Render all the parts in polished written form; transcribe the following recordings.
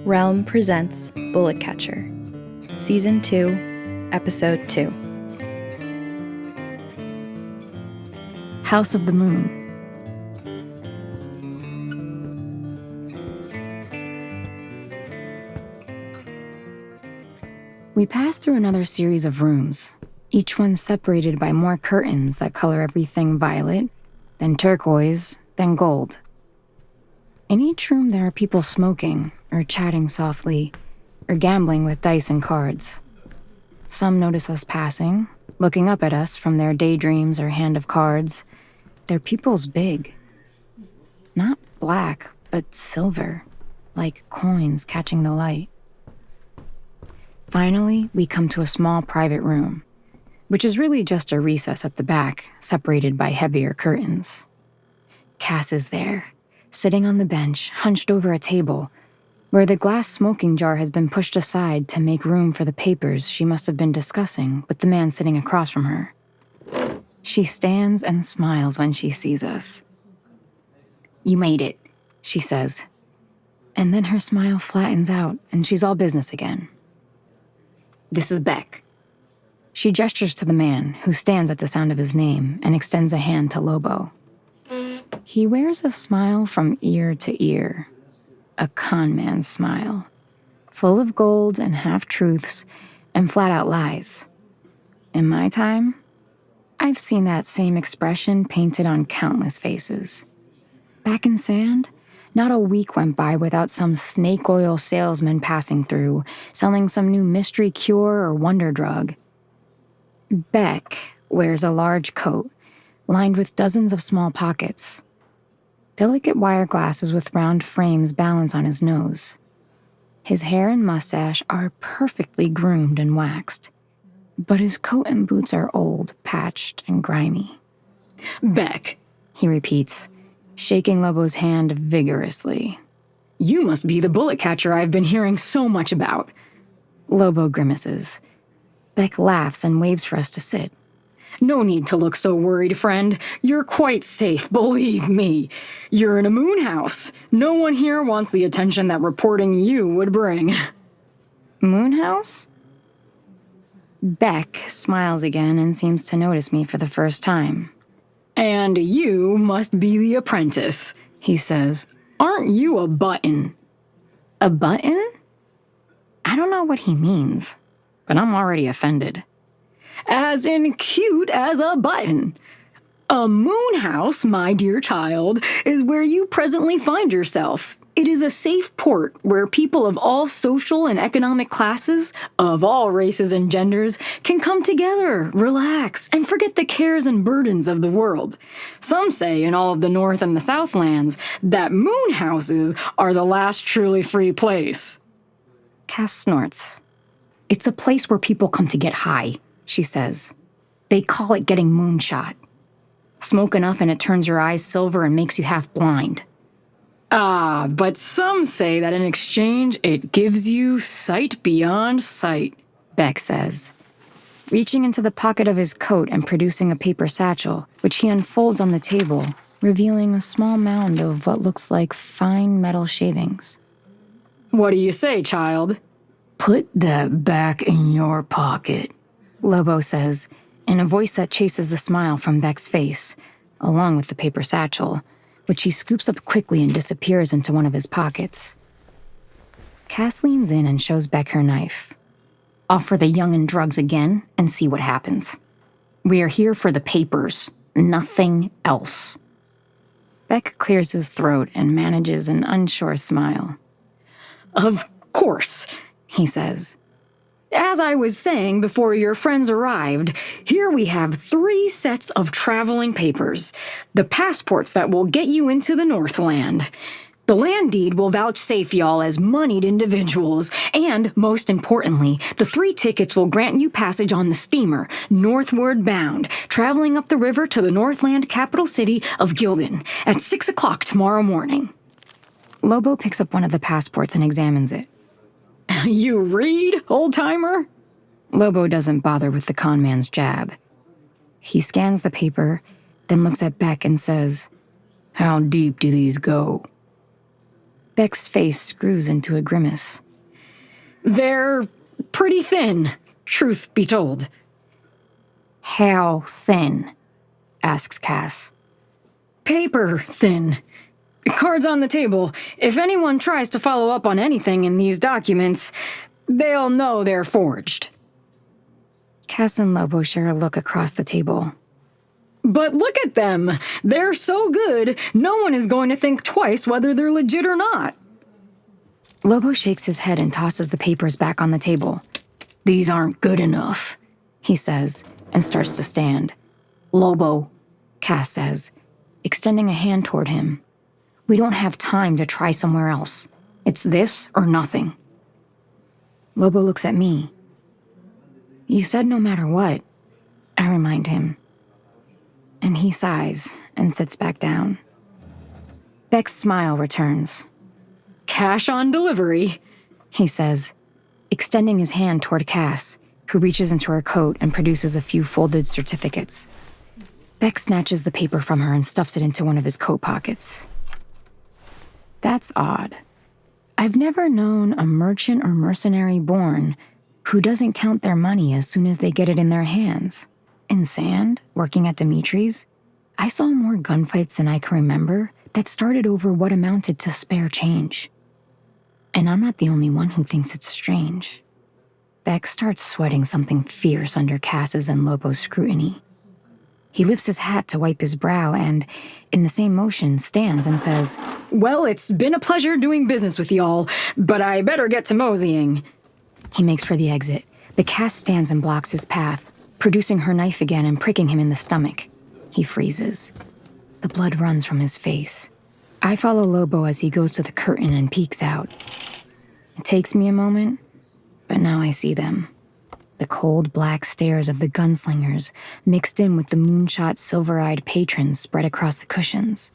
Realm presents Bullet Catcher, Season 2, Episode 2. House of the Moon. We pass through another series of rooms, each one separated by more curtains that color everything violet, then turquoise, then gold. In each room there are people smoking, or chatting softly, or gambling with dice and cards. Some notice us passing, looking up at us from their daydreams or hand of cards. Their pupils big. Not black, but silver, like coins catching the light. Finally, we come to a small private room, which is really just a recess at the back, separated by heavier curtains. Cass is there, sitting on the bench, hunched over a table, where the glass smoking jar has been pushed aside to make room for the papers she must have been discussing with the man sitting across from her. She stands and smiles when she sees us. "You made it," she says. And then her smile flattens out and she's all business again. "This is Beck." She gestures to the man, who stands at the sound of his name, and extends a hand to Lobo. He wears a smile from ear to ear, a con man's smile, full of gold and half-truths and flat-out lies. In my time, I've seen that same expression painted on countless faces. Back in Sand, not a week went by without some snake oil salesman passing through, selling some new mystery cure or wonder drug. Beck wears a large coat, lined with dozens of small pockets. Delicate wire glasses with round frames balance on his nose. His hair and mustache are perfectly groomed and waxed, but his coat and boots are old, patched, and grimy. "Beck," he repeats, shaking Lobo's hand vigorously. "You must be the bullet catcher I've been hearing so much about." Lobo grimaces. Beck laughs and waves for us to sit. "No need to look so worried, friend. You're quite safe, believe me. You're in a moon house. No one here wants the attention that reporting you would bring." "Moon house?" Beck smiles again and seems to notice me for the first time. "And you must be the apprentice," he says. "Aren't you a button?" "A button?" I don't know what he means, but I'm already offended. "As in cute as a button. A moon house, my dear child, is where you presently find yourself. It is a safe port where people of all social and economic classes, of all races and genders, can come together, relax, and forget the cares and burdens of the world. Some say in all of the North and the Southlands that moon houses are the last truly free place." Cass snorts. "It's a place where people come to get high," she says. "They call it getting moonshot. Smoke enough and it turns your eyes silver and makes you half blind." "Ah, but some say that in exchange it gives you sight beyond sight," Beck says, reaching into the pocket of his coat and producing a paper satchel, which he unfolds on the table, revealing a small mound of what looks like fine metal shavings. "What do you say, child?" "Put that back in your pocket," Lobo says, in a voice that chases the smile from Beck's face, along with the paper satchel, which he scoops up quickly and disappears into one of his pockets. Cass leans in and shows Beck her knife. "Offer the young'un drugs again and see what happens. We are here for the papers, nothing else." Beck clears his throat and manages an unsure smile. "Of course," he says. "As I was saying before your friends arrived, here we have 3 sets of traveling papers. The passports that will get you into the Northland. The land deed will vouchsafe y'all as moneyed individuals, and, most importantly, the 3 tickets will grant you passage on the steamer, northward bound, traveling up the river to the Northland capital city of Gildan at 6 o'clock tomorrow morning." Lobo picks up one of the passports and examines it. "You read, old-timer?" Lobo doesn't bother with the con man's jab. He scans the paper, then looks at Beck and says, "How deep do these go?" Beck's face screws into a grimace. They're pretty thin, truth be told. How thin? Asks Cass. Paper thin. Cards on the table. If anyone tries to follow up on anything in these documents, they'll know they're forged. Cass and Lobo share a look across the table. But look at them! They're so good, no one is going to think twice whether they're legit or not. Lobo shakes his head and tosses the papers back on the table. These aren't good enough, he says, and starts to stand. Lobo, Cass says, extending a hand toward him. We don't have time to try somewhere else. It's this or nothing. Lobo looks at me. You said no matter what, I remind him. And he sighs and sits back down. Beck's smile returns. Cash on delivery, he says, extending his hand toward Cass, who reaches into her coat and produces a few folded certificates. Beck snatches the paper from her and stuffs it into one of his coat pockets. That's odd. I've never known a merchant or mercenary born who doesn't count their money as soon as they get it in their hands. In Sand, working at Dimitri's, I saw more gunfights than I can remember that started over what amounted to spare change. And I'm not the only one who thinks it's strange. Beck starts sweating something fierce under Cass's and Lobo's scrutiny. He lifts his hat to wipe his brow and, in the same motion, stands and says, Well, it's been a pleasure doing business with y'all, but I better get to moseying. He makes for the exit, but Cass stands and blocks his path, producing her knife again and pricking him in the stomach. He freezes. The blood runs from his face. I follow Lobo as he goes to the curtain and peeks out. It takes me a moment, but now I see them. The cold black stares of the gunslingers mixed in with the moonshot silver-eyed patrons spread across the cushions.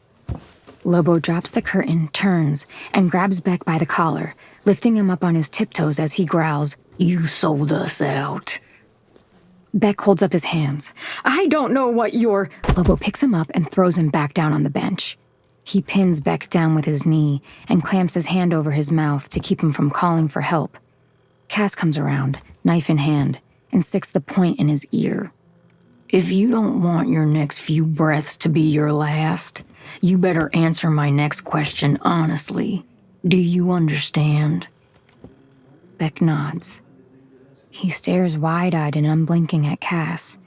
Lobo drops the curtain, turns, and grabs Beck by the collar, lifting him up on his tiptoes as he growls, You sold us out. Beck holds up his hands. I don't know what you're... Lobo picks him up and throws him back down on the bench. He pins Beck down with his knee and clamps his hand over his mouth to keep him from calling for help. Cass comes around, knife in hand, and sticks the point in his ear. If you don't want your next few breaths to be your last, you better answer my next question honestly. Do you understand? Beck nods. He stares wide-eyed and unblinking at Cass.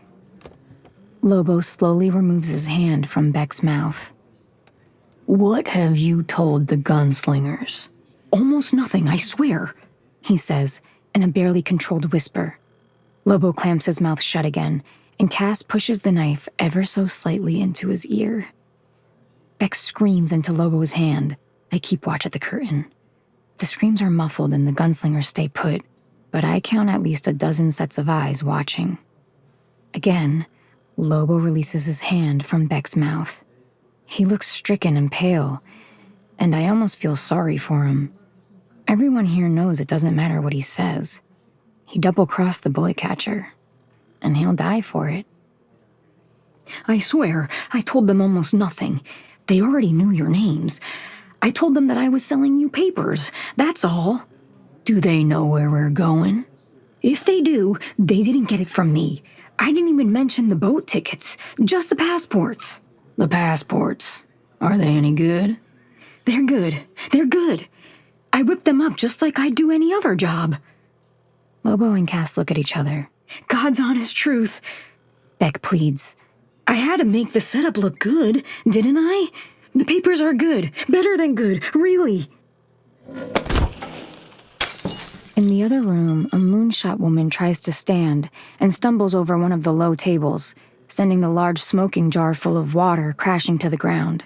Lobo slowly removes his hand from Beck's mouth. What have you told the gunslingers? Almost nothing, I swear, he says in a barely controlled whisper. Lobo clamps his mouth shut again, and Cass pushes the knife ever so slightly into his ear. Beck screams into Lobo's hand. I keep watch at the curtain. The screams are muffled and the gunslingers stay put, but I count at least a dozen sets of eyes watching. Again, Lobo releases his hand from Beck's mouth. He looks stricken and pale, and I almost feel sorry for him. Everyone here knows it doesn't matter what he says. He double-crossed the bullet catcher, and he'll die for it. I swear, I told them almost nothing. They already knew your names. I told them that I was selling you papers, that's all. Do they know where we're going? If they do, they didn't get it from me. I didn't even mention the boat tickets, just the passports. The passports, are they any good? They're good. They're good. I whipped them up just like I'd do any other job. Lobo and Cass look at each other. God's honest truth. Beck pleads. I had to make the setup look good, didn't I? The papers are good. Better than good, really. In the other room, a moonshot woman tries to stand and stumbles over one of the low tables, sending the large smoking jar full of water crashing to the ground.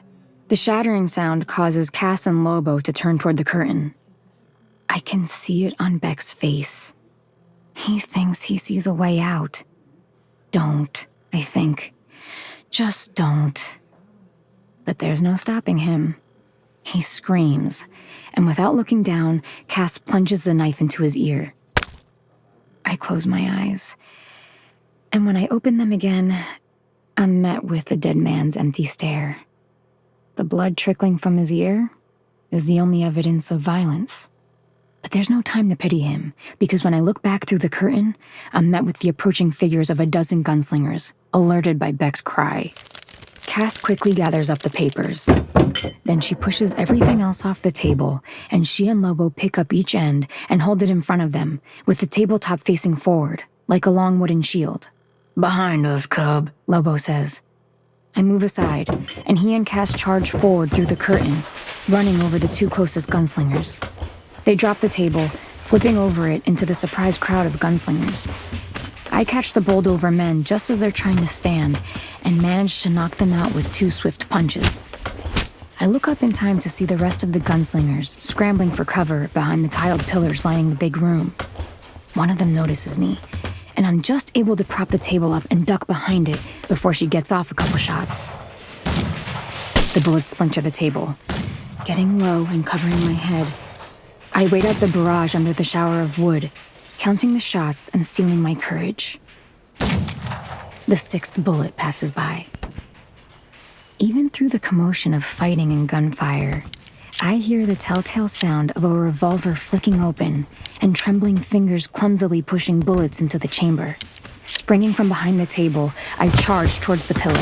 The shattering sound causes Cass and Lobo to turn toward the curtain. I can see it on Beck's face. He thinks he sees a way out. Don't, I think. Just don't. But there's no stopping him. He screams, and without looking down, Cass plunges the knife into his ear. I close my eyes, and when I open them again, I'm met with the dead man's empty stare. The blood trickling from his ear? is the only evidence of violence. But there's no time to pity him, because when I look back through the curtain, I'm met with the approaching figures of a dozen gunslingers, alerted by Beck's cry. Cass quickly gathers up the papers. Then she pushes everything else off the table, and she and Lobo pick up each end and hold it in front of them, with the tabletop facing forward, like a long wooden shield. "Behind us, cub," Lobo says. I move aside, and he and Cass charge forward through the curtain, running over the two closest gunslingers. They drop the table, flipping over it into the surprised crowd of gunslingers. I catch the bowled-over men just as they're trying to stand and manage to knock them out with 2 swift punches. I look up in time to see the rest of the gunslingers scrambling for cover behind the tiled pillars lining the big room. One of them notices me, and I'm just able to prop the table up and duck behind it before she gets off a couple shots. The bullets splinter the table, getting low and covering my head. I wait out the barrage under the shower of wood, counting the shots and stealing my courage. The 6th bullet passes by. Even through the commotion of fighting and gunfire, I hear the telltale sound of a revolver flicking open and trembling fingers clumsily pushing bullets into the chamber. Springing from behind the table, I charge towards the pillar.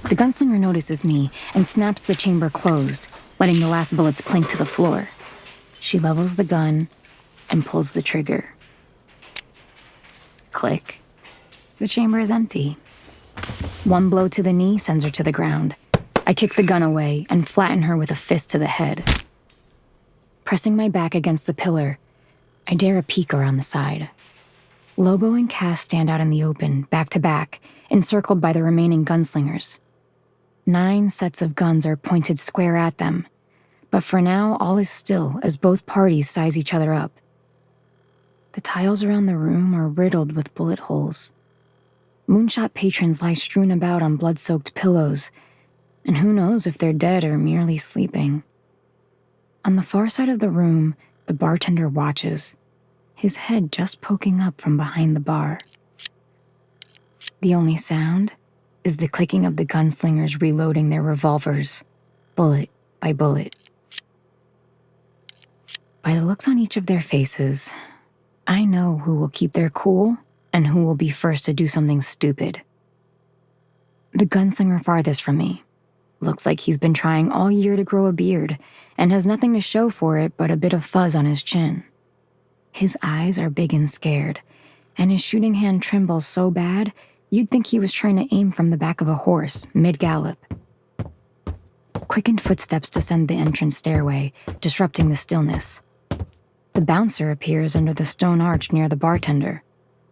The gunslinger notices me and snaps the chamber closed, letting the last bullets plink to the floor. She levels the gun and pulls the trigger. Click. The chamber is empty. One blow to the knee sends her to the ground. I kick the gun away and flatten her with a fist to the head. Pressing my back against the pillar, I dare a peek around the side. Lobo and Cass stand out in the open, back to back, encircled by the remaining gunslingers. 9 sets of guns are pointed square at them, but for now all is still as both parties size each other up. The tiles around the room are riddled with bullet holes. Moonshot patrons lie strewn about on blood-soaked pillows, and who knows if they're dead or merely sleeping. On the far side of the room, the bartender watches, his head just poking up from behind the bar. The only sound is the clicking of the gunslingers reloading their revolvers, bullet by bullet. By the looks on each of their faces, I know who will keep their cool and who will be first to do something stupid. The gunslinger farthest from me looks like he's been trying all year to grow a beard and has nothing to show for it but a bit of fuzz on his chin. His eyes are big and scared, and his shooting hand trembles so bad you'd think he was trying to aim from the back of a horse mid-gallop. Quickened footsteps descend the entrance stairway, disrupting the stillness. The bouncer appears under the stone arch near the bartender.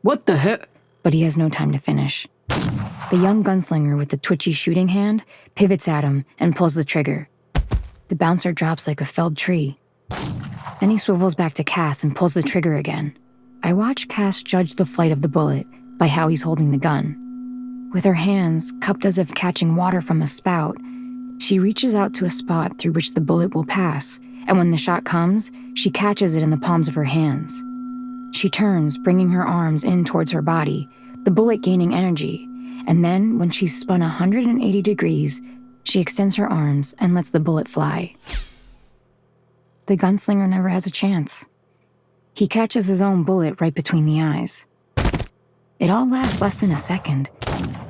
"What the heck?" But he has no time to finish. The young gunslinger with the twitchy shooting hand pivots at him and pulls the trigger. The bouncer drops like a felled tree. Then he swivels back to Cass and pulls the trigger again. I watch Cass judge the flight of the bullet by how he's holding the gun. With her hands cupped as if catching water from a spout, she reaches out to a spot through which the bullet will pass, and when the shot comes, she catches it in the palms of her hands. She turns, bringing her arms in towards her body, the bullet gaining energy, and then, when she's spun 180 degrees, she extends her arms and lets the bullet fly. The gunslinger never has a chance. He catches his own bullet right between the eyes. It all lasts less than a second.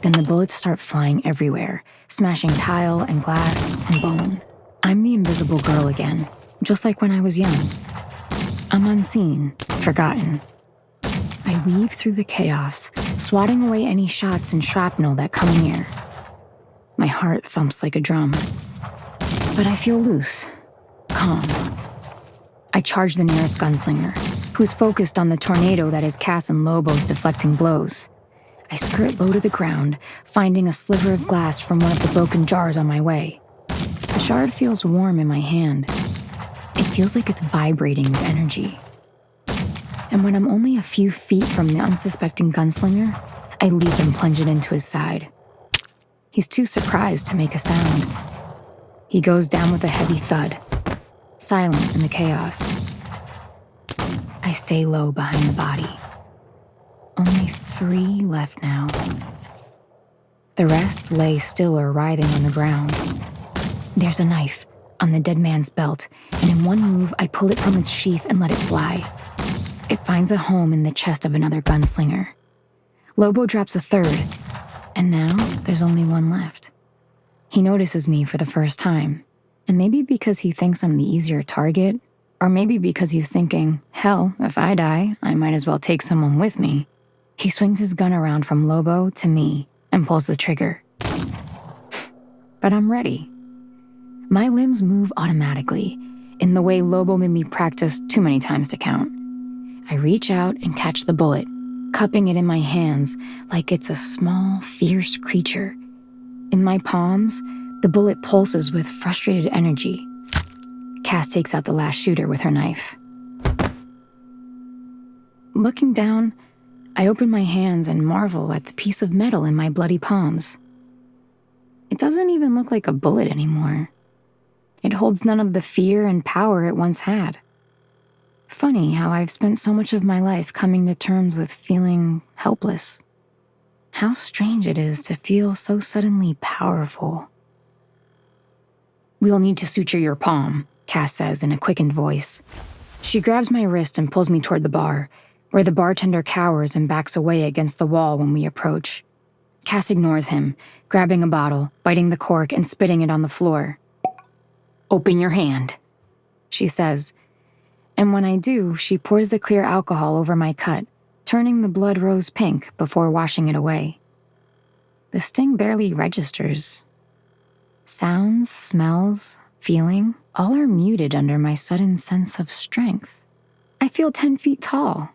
Then the bullets start flying everywhere, smashing tile and glass and bone. I'm the invisible girl again, just like when I was young. I'm unseen, forgotten. I weave through the chaos, swatting away any shots and shrapnel that come near. My heart thumps like a drum. But I feel loose, calm. I charge the nearest gunslinger, who's focused on the tornado that is Cass and Lobo's deflecting blows. I skirt low to the ground, finding a sliver of glass from one of the broken jars on my way. The shard feels warm in my hand. It feels like it's vibrating with energy. And when I'm only a few feet from the unsuspecting gunslinger, I leap and plunge it into his side. He's too surprised to make a sound. He goes down with a heavy thud, silent in the chaos. I stay low behind the body. Only 3 left now. The rest lay still or writhing on the ground. There's a knife, on the dead man's belt, and in one move, I pull it from its sheath and let it fly. It finds a home in the chest of another gunslinger. Lobo drops a third, and now there's only one left. He notices me for the first time, and maybe because he thinks I'm the easier target, or maybe because he's thinking, hell, if I die, I might as well take someone with me. He swings his gun around from Lobo to me and pulls the trigger. But I'm ready. My limbs move automatically, in the way Lobo made me practice too many times to count. I reach out and catch the bullet, cupping it in my hands like it's a small, fierce creature. In my palms, the bullet pulses with frustrated energy. Cass takes out the last shooter with her knife. Looking down, I open my hands and marvel at the piece of metal in my bloody palms. It doesn't even look like a bullet anymore. It holds none of the fear and power it once had. Funny how I've spent so much of my life coming to terms with feeling helpless. How strange it is to feel so suddenly powerful. "We'll need to suture your palm," Cass says in a quickened voice. She grabs my wrist and pulls me toward the bar, where the bartender cowers and backs away against the wall when we approach. Cass ignores him, grabbing a bottle, biting the cork, and spitting it on the floor. "Open your hand," she says, and when I do, she pours the clear alcohol over my cut, turning the blood rose pink before washing it away. The sting barely registers. Sounds, smells, feeling, all are muted under my sudden sense of strength. I feel 10 feet tall.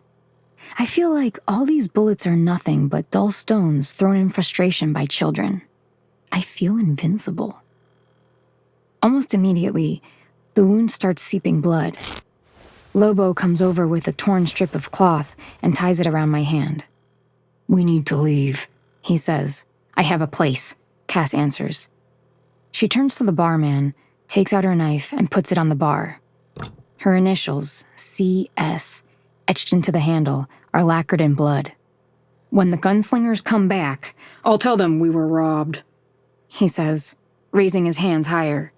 I feel like all these bullets are nothing but dull stones thrown in frustration by children. I feel invincible. Almost immediately, the wound starts seeping blood. Lobo comes over with a torn strip of cloth and ties it around my hand. "We need to leave," he says. "I have a place," Cass answers. She turns to the barman, takes out her knife, and puts it on the bar. Her initials, CS, etched into the handle, are lacquered in blood. "When the gunslingers come back, I'll tell them we were robbed," he says, raising his hands higher.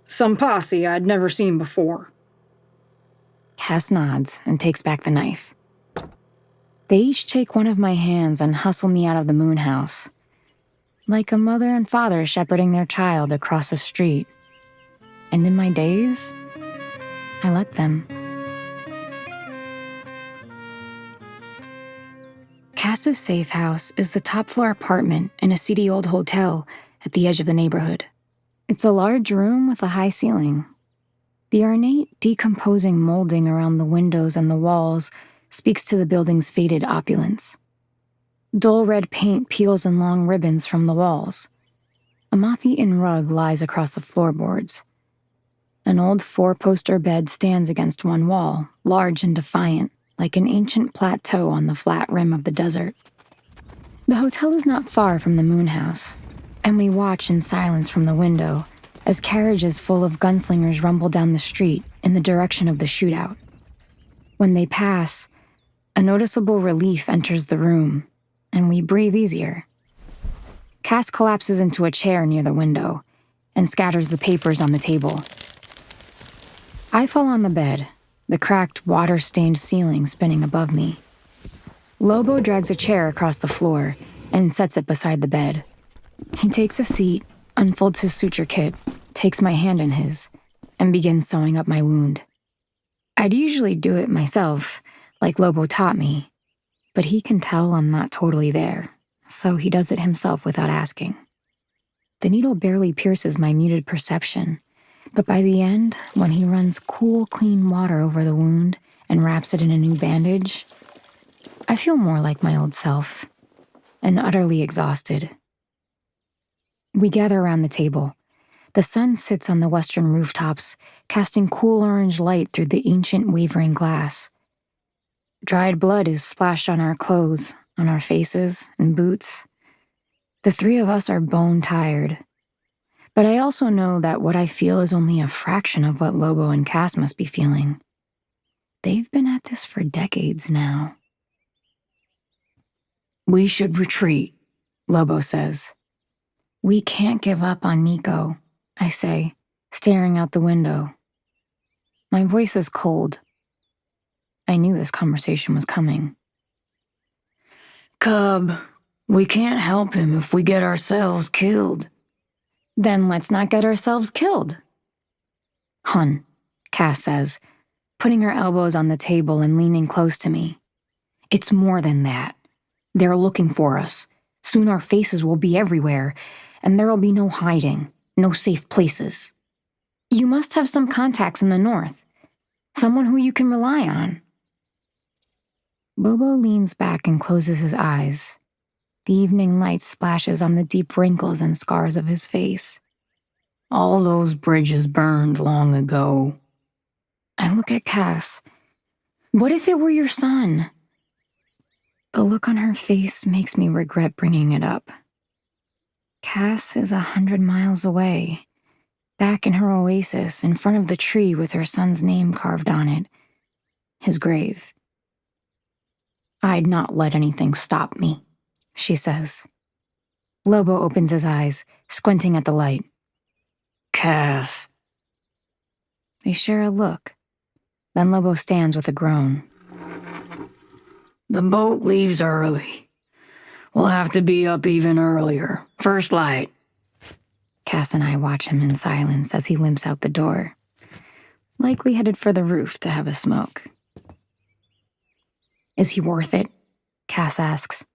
"Some posse I'd never seen before." Cass nods and takes back the knife. They each take one of my hands and hustle me out of the moon house, like a mother and father shepherding their child across a street. And in my daze, I let them. Cass's safe house is the top-floor apartment in a seedy old hotel at the edge of the neighborhood. It's a large room with a high ceiling. The ornate, decomposing molding around the windows and the walls speaks to the building's faded opulence. Dull red paint peels in long ribbons from the walls. A moth-eaten rug lies across the floorboards. An old 4-poster bed stands against one wall, large and defiant, like an ancient plateau on the flat rim of the desert. The hotel is not far from the moon house, and we watch in silence from the window as carriages full of gunslingers rumble down the street in the direction of the shootout. When they pass, a noticeable relief enters the room, and we breathe easier. Cass collapses into a chair near the window and scatters the papers on the table. I fall on the bed, the cracked, water-stained ceiling spinning above me. Lobo drags a chair across the floor and sets it beside the bed. He takes a seat, unfolds his suture kit, takes my hand in his, and begins sewing up my wound. I'd usually do it myself, like Lobo taught me, but he can tell I'm not totally there, so he does it himself without asking. The needle barely pierces my muted perception, but by the end, when he runs cool, clean water over the wound and wraps it in a new bandage, I feel more like my old self, and utterly exhausted. We gather around the table. The sun sits on the western rooftops, casting cool orange light through the ancient wavering glass. Dried blood is splashed on our clothes, on our faces and boots. The three of us are bone-tired. But I also know that what I feel is only a fraction of what Lobo and Cass must be feeling. They've been at this for decades now. "We should retreat," Lobo says. "We can't give up on Nico," I say. staring out the window. My voice is cold. I knew this conversation was coming. Cub, we can't help him if we get ourselves killed. Then let's not get ourselves killed. Hun, Cass says, putting her elbows on the table and leaning close to me. It's more than that. They're looking for us. Soon our faces will be everywhere, and there'll be no hiding, no safe places. You must have some contacts in the north, someone who you can rely on. Lobo leans back and closes his eyes. The evening light splashes on the deep wrinkles and scars of his face. All those bridges burned long ago. I look at Cass. What if it were your son? The look on her face makes me regret bringing it up. Cass is 100 miles away, back in her oasis in front of the tree with her son's name carved on it, his grave. I'd not let anything stop me, she says. Lobo opens his eyes, squinting at the light. Cass. They share a look. Then Lobo stands with a groan. The boat leaves early. We'll have to be up even earlier. First light. Cass and I watch him in silence as he limps out the door, likely headed for the roof to have a smoke. Is he worth it? Cass asks.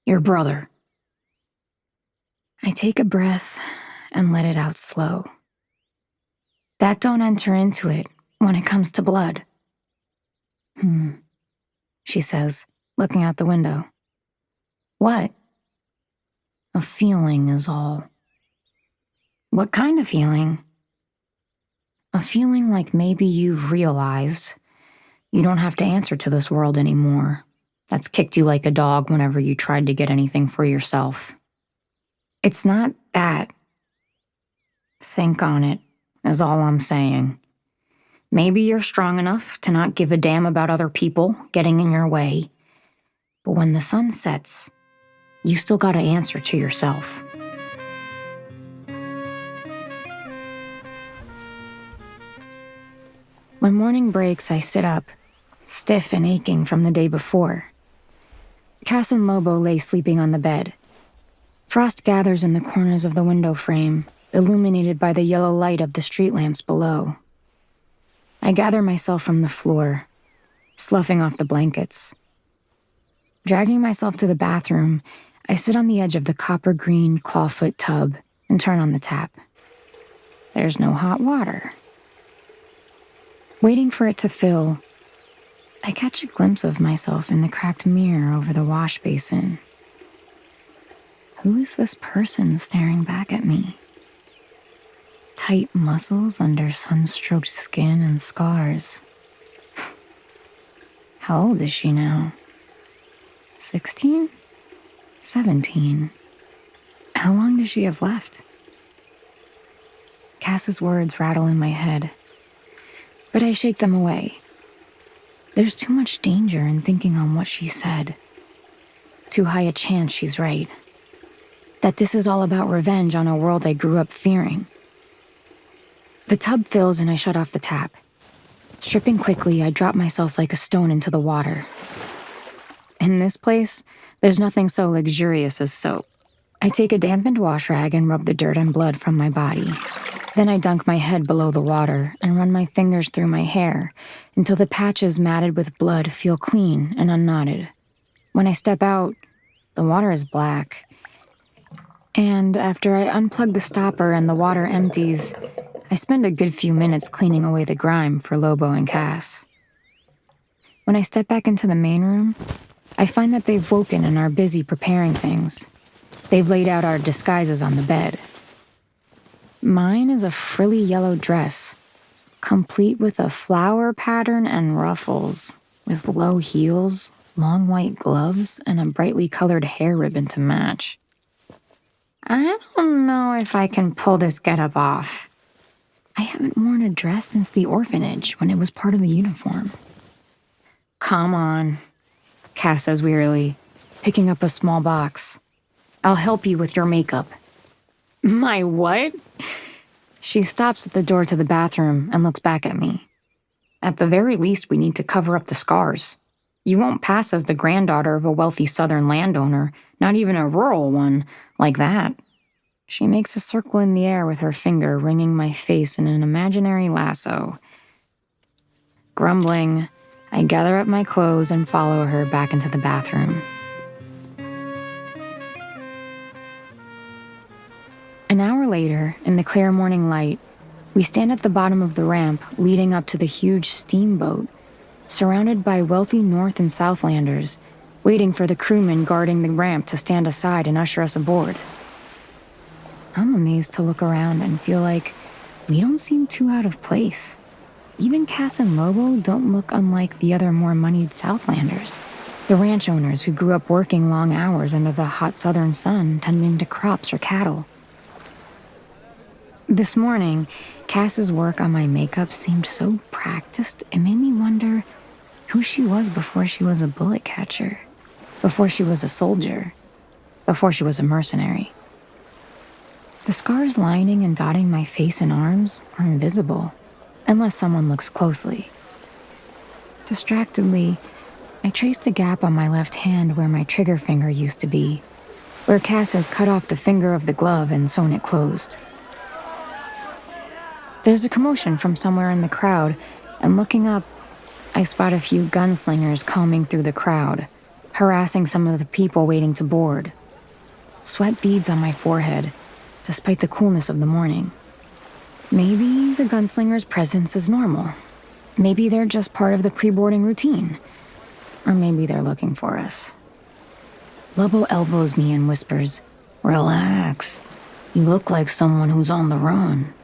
Your brother. I take a breath and let it out slow. That don't enter into it when it comes to blood. She says, looking out the window. What? A feeling is all. What kind of feeling? A feeling like maybe you've realized you don't have to answer to this world anymore. That's kicked you like a dog whenever you tried to get anything for yourself. It's not that. Think on it, is all I'm saying. Maybe you're strong enough to not give a damn about other people getting in your way. But when the sun sets, you still gotta answer to yourself. When morning breaks, I sit up, stiff and aching from the day before. Cass and Lobo lay sleeping on the bed. Frost gathers in the corners of the window frame, illuminated by the yellow light of the street lamps below. I gather myself from the floor, sloughing off the blankets. Dragging myself to the bathroom, I sit on the edge of the copper-green clawfoot tub and turn on the tap. There's no hot water. Waiting for it to fill, I catch a glimpse of myself in the cracked mirror over the wash basin. Who is this person staring back at me? Tight muscles under sun-stroked skin and scars. How old is she now? 16? 17? How long does she have left? Cass's words rattle in my head, but I shake them away. There's too much danger in thinking on what she said. Too high a chance she's right. That this is all about revenge on a world I grew up fearing. The tub fills and I shut off the tap. Stripping quickly, I drop myself like a stone into the water. In this place, there's nothing so luxurious as soap. I take a dampened wash rag and rub the dirt and blood from my body. Then I dunk my head below the water and run my fingers through my hair until the patches matted with blood feel clean and unknotted. When I step out, the water is black. And after I unplug the stopper and the water empties, I spend a good few minutes cleaning away the grime for Lobo and Cass. When I step back into the main room, I find that they've woken and are busy preparing things. They've laid out our disguises on the bed. Mine is a frilly yellow dress, complete with a flower pattern and ruffles, with low heels, long white gloves, and a brightly colored hair ribbon to match. I don't know if I can pull this getup off. I haven't worn a dress since the orphanage when it was part of the uniform. Come on, Cass says wearily, picking up a small box. I'll help you with your makeup. My what? She stops at the door to the bathroom and looks back at me. At the very least, we need to cover up the scars. You won't pass as the granddaughter of a wealthy southern landowner, not even a rural one, like that. She makes a circle in the air with her finger, wringing my face in an imaginary lasso. Grumbling, I gather up my clothes and follow her back into the bathroom. An hour later, in the clear morning light, we stand at the bottom of the ramp leading up to the huge steamboat, surrounded by wealthy North and Southlanders, waiting for the crewmen guarding the ramp to stand aside and usher us aboard. I'm amazed to look around and feel like we don't seem too out of place. Even Cass and Lobo don't look unlike the other more moneyed Southlanders, the ranch owners who grew up working long hours under the hot southern sun tending to crops or cattle. This morning, Cass's work on my makeup seemed so practiced, it made me wonder who she was before she was a bullet catcher, before she was a soldier, before she was a mercenary. The scars lining and dotting my face and arms are invisible, unless someone looks closely. Distractedly, I trace the gap on my left hand where my trigger finger used to be, where Cass has cut off the finger of the glove and sewn it closed. There's a commotion from somewhere in the crowd, and looking up, I spot a few gunslingers combing through the crowd, harassing some of the people waiting to board. Sweat beads on my forehead, despite the coolness of the morning. Maybe the gunslingers' presence is normal. Maybe they're just part of the pre-boarding routine. Or maybe they're looking for us. Lobo elbows me and whispers, "Relax. You look like someone who's on the run."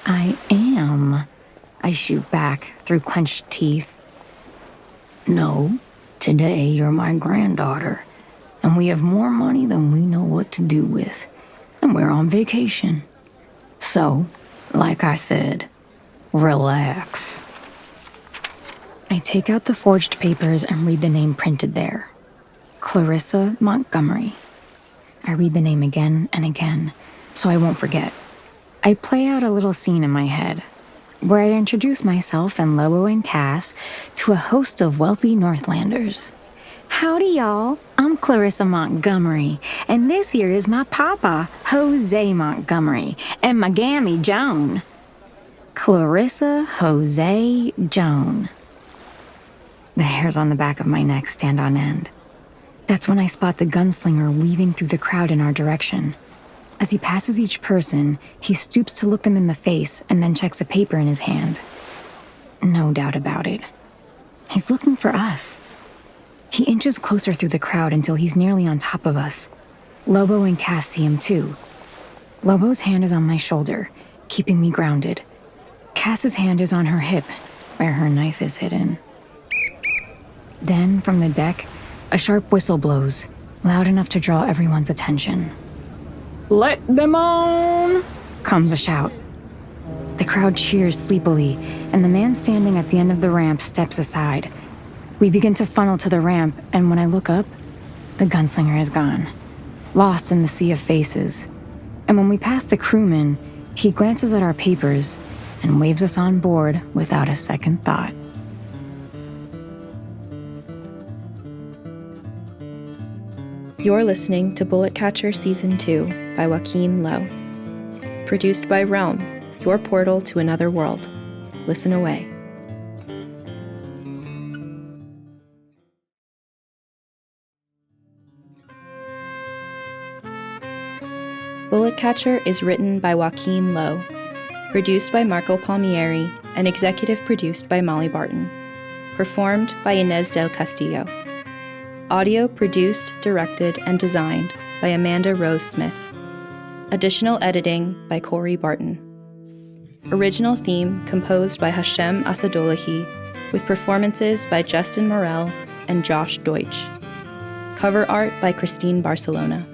I am, I shoot back through clenched teeth. "No, today you're my granddaughter, and we have more money than we know what to do with, and we're on vacation. So, like I said, relax." I take out the forged papers and read the name printed there. Clarissa Montgomery. I read the name again and again, so I won't forget. I play out a little scene in my head, where I introduce myself and Lobo and Cass to a host of wealthy Northlanders. "Howdy, y'all. I'm Clarissa Montgomery, and this here is my papa, Jose Montgomery, and my gammy, Joan." Clarissa Jose Joan. The hairs on the back of my neck stand on end. That's when I spot the gunslinger weaving through the crowd in our direction. As he passes each person, he stoops to look them in the face and then checks a paper in his hand. No doubt about it. He's looking for us. He inches closer through the crowd until he's nearly on top of us. Lobo and Cass see him too. Lobo's hand is on my shoulder, keeping me grounded. Cass's hand is on her hip, where her knife is hidden. Then, from the deck, a sharp whistle blows, loud enough to draw everyone's attention. "Let them on!" comes a shout. The crowd cheers sleepily, and the man standing at the end of the ramp steps aside. We begin to funnel to the ramp, and when I look up, the gunslinger is gone, lost in the sea of faces. And when we pass the crewman, he glances at our papers and waves us on board without a second thought. You're listening to Bullet Catcher Season 2 by Joaquin Lowe. Produced by Realm, your portal to another world. Listen away. Bullet Catcher is written by Joaquin Lowe, produced by Marco Palmieri, and executive produced by Molly Barton. Performed by Inez del Castillo. Audio produced, directed, and designed by Amanda Rose Smith. Additional editing by Corey Barton. Original theme composed by Hashem Asadolahi, with performances by Justin Morell and Josh Deutsch. Cover art by Christine Barcelona.